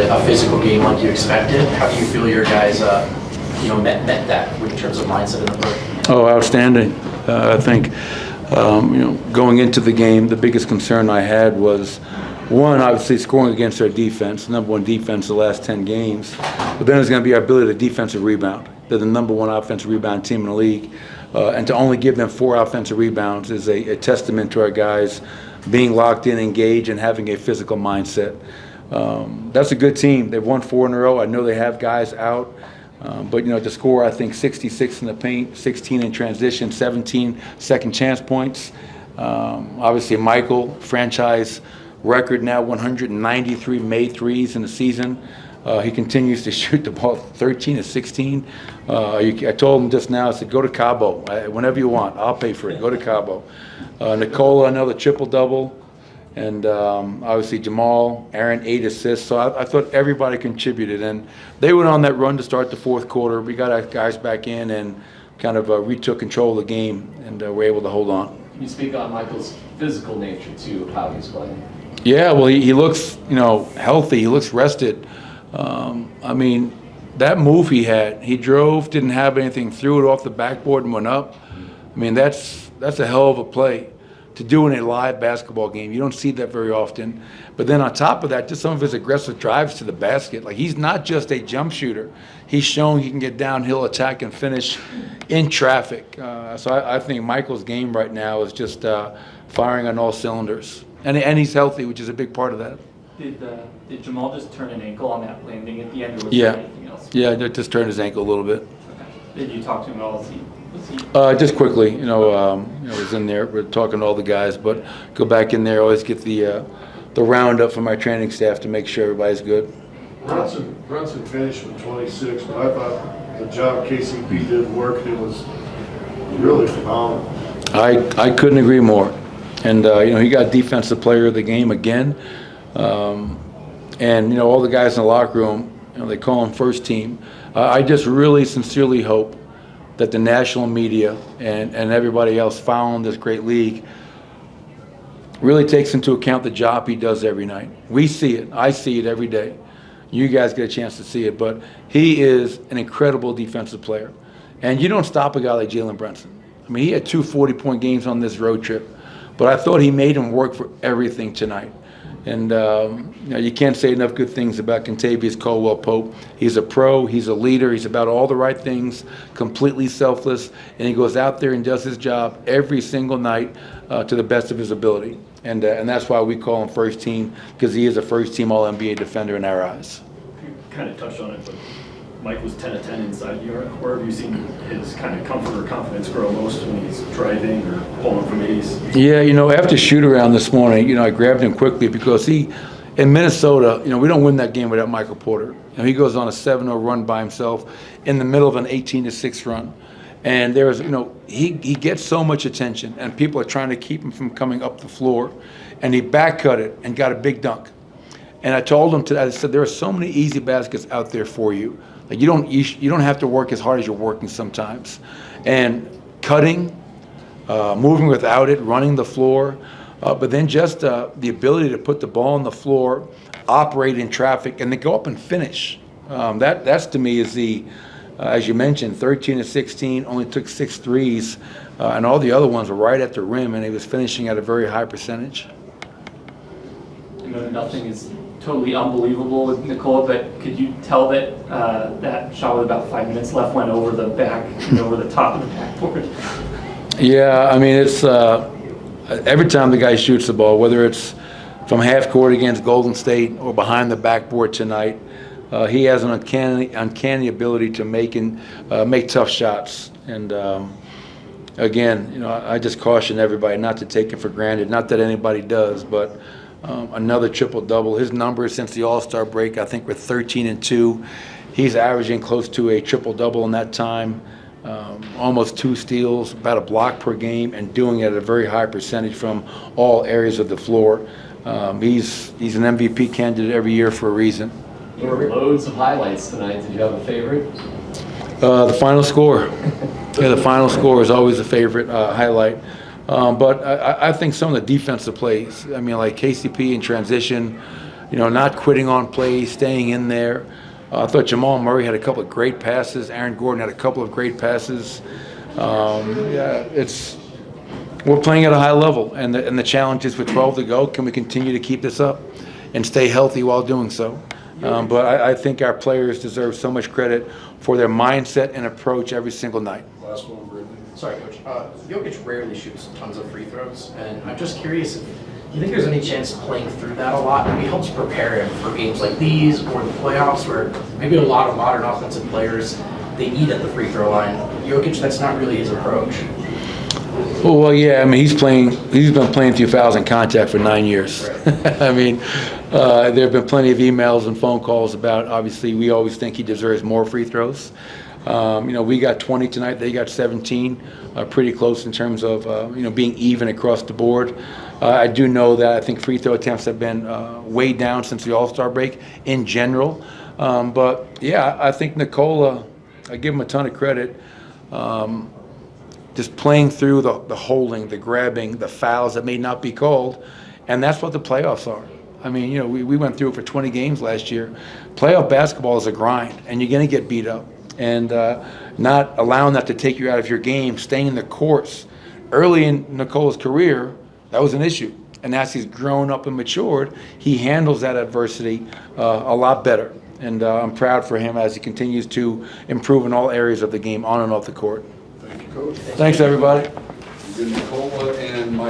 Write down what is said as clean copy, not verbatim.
a physical game like you expected. How do you feel your guys, met that in terms of mindset and approach? Oh, outstanding. I think, going into the game, the biggest concern I had was, one, obviously scoring against our defense, number one defense the last 10 games. But then it's going to be our ability to defensive rebound. They're the number one offensive rebound team in the league. And to only give them 4 offensive rebounds is a testament to our guys being locked in, engaged, and having a physical mindset. That's a good team. They've won 4 in a row. I know they have guys out. But, to score, I think, 66 in the paint, 16 in transition, 17 second chance points. Obviously, Michael, franchise record now, 193 made threes in the season. He continues to shoot the ball 13 to 16. I told him just now, I said, go to Cabo. Whenever you want, I'll pay for it. Go to Cabo. Nikola, another triple-double. And obviously Jamal, Aaron, 8 assists. So I thought everybody contributed. And they went on that run to start the fourth quarter. We got our guys back in and kind of retook control of the game and were able to hold on. Can you speak on Michael's physical nature, too, of how he's playing? Yeah, well, he looks, healthy. He looks rested. That move he had, he drove, didn't have anything, threw it off the backboard and went up. That's a hell of a play to do in a live basketball game. You don't see that very often. But then on top of that, just some of his aggressive drives to the basket. Like, he's not just a jump shooter. He's shown he can get downhill, attack, and finish in traffic. So I think Michael's game right now is just firing on all cylinders. And he's healthy, which is a big part of that. Did Jamal just turn an ankle on that landing at the end, or was there anything else? Yeah, just turned his ankle a little bit. Okay. Did you talk to him at all? Just quickly, was in there. We're talking to all the guys, but go back in there. Always get the roundup from my training staff to make sure everybody's good. Brunson finished with 26, but I thought the job KCP did work. It was really phenomenal. I couldn't agree more. And he got Defensive Player of the Game again. And all the guys in the locker room, they call him first team. I just really sincerely hope that the national media and everybody else following this great league really takes into account the job he does every night. We see it. I see it every day. You guys get a chance to see it. But he is an incredible defensive player. And you don't stop a guy like Jalen Brunson. He had 2 40-point games on this road trip. But I thought he made him work for everything tonight. And you can't say enough good things about Kentavious Caldwell-Pope. He's a pro, he's a leader, he's about all the right things, completely selfless, and he goes out there and does his job every single night to the best of his ability. And that's why we call him first team, because he is a first team All-NBA defender in our eyes. You kind of touched on it, but Mike was 10 of 10 inside York. Where have you seen his kind of comfort or confidence grow most when he's driving or pulling from A's? Yeah, after shoot-around this morning, I grabbed him quickly because in Minnesota, we don't win that game without Michael Porter. He goes on a 7-0 run by himself in the middle of an 18-6 run. And there's, he gets so much attention, and people are trying to keep him from coming up the floor. And he back-cut it and got a big dunk. And I told him today, I said, there are so many easy baskets out there for you. Like, you don't have to work as hard as you're working sometimes. And cutting, moving without it, running the floor, but then just the ability to put the ball on the floor, operate in traffic, and then go up and finish. That's to me is the, as you mentioned, 13 to 16, only took 6 threes, and all the other ones were right at the rim, and he was finishing at a very high percentage. Nothing is totally unbelievable with Nikola, but could you tell that that shot with about 5 minutes left went over the back, over the top of the backboard? Yeah, it's every time the guy shoots the ball, whether it's from half court against Golden State or behind the backboard tonight, he has an uncanny ability to make tough shots. And again, I just caution everybody not to take it for granted. Not that anybody does, but another triple-double. His numbers since the All-Star break, I think, were 13 and 2. He's averaging close to a triple-double in that time, almost 2 steals, about a block per game, and doing it at a very high percentage from all areas of the floor. He's an MVP candidate every year for a reason. There were loads of highlights tonight. Did you have a favorite? The final score. Yeah, the final score is always a favorite highlight. But I think some of the defensive plays, like KCP in transition, not quitting on plays, staying in there. I thought Jamal Murray had a couple of great passes. Aaron Gordon had a couple of great passes. We're playing at a high level, and the challenge is with 12 to go, can we continue to keep this up and stay healthy while doing so? But I think our players deserve so much credit for their mindset and approach every single night. Last one, Brittany. Sorry, Coach. Jokić rarely shoots tons of free throws, and I'm just curious, do you think there's any chance of playing through that a lot? Maybe helps prepare him for games like these or the playoffs, where maybe a lot of modern offensive players, they eat at the free throw line. Jokić, that's not really his approach. Well, yeah. I mean, he's been playing through fouls and contact for 9 years. Right. I mean, there have been plenty of emails and phone calls about. Obviously, we always think he deserves more free throws. We got 20 tonight. They got 17. Pretty close in terms of being even across the board. I do know that I think free throw attempts have been way down since the All-Star break in general. But yeah, I think Nikola, I give him a ton of credit. Just playing through the holding, the grabbing, the fouls that may not be called, and that's what the playoffs are. I mean, we went through it for 20 games last year. Playoff basketball is a grind, and you're going to get beat up. And not allowing that to take you out of your game, staying in the course. Early in Nikola's career, that was an issue. And as he's grown up and matured, he handles that adversity a lot better. And I'm proud for him as he continues to improve in all areas of the game, on and off the court. Thank you, Coach. Thanks, everybody. Nikola and Mike.